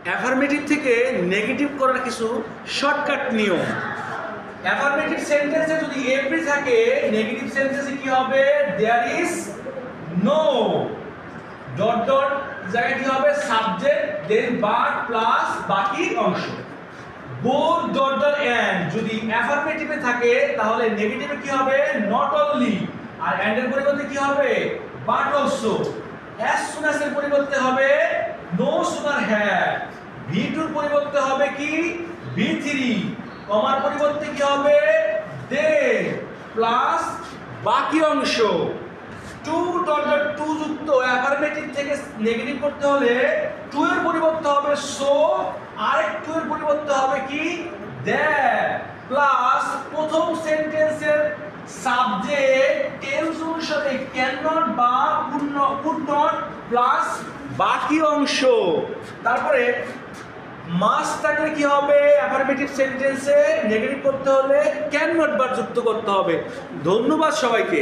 Affirmative থেকে negative করার কিছু শর্টকাট নিয়ম। অ্যাফার্মেটিভ সেন্টেন্সে যদি এভরি থাকে, নেগেটিভ সেন্টেন্সে কি হবে? There is no dot dot জায়গায় কি হবে? সাবজেক্ট দেন ভার্ব প্লাস বাকি অংশ। বোথ ডট ডট এন্ড যদি অ্যাফার্মেটিভে থাকে তাহলে নেগেটিভে কি হবে? নট অনলি, আর এন্ড এর পরিবর্তে কি হবে? But also. As soon as এর পরিবর্তে হবে নো সুনার হ্যাড। ভি2 এর পরিবর্তে হবে কি? ভি3। কমার পরিবর্তে কি হবে? দেন প্লাস বাকি অংশ। টু ডট ডট টু যুক্ত অ্যাফার্মেটিভ থেকে নেগেটিভ করতে হলে টু এর পরিবর্তে হবে সো, আরেকটু এর পরিবর্তে হবে কি? দ্যাট প্লাস প্রথম সেন্টেন্সের সাবজেক্ট টেন্স অনুসারে ক্যান নট বা কুড নট প্লাস বাকি অংশ। তারপরে মাস্ট থাকলে কি হবে? অ্যাফার্মেটিভ সেন্টেন্সে নেগেটিভ করতে হলে ক্যান নট বার যুক্ত করতে হবে। ধন্যবাদ সবাইকে।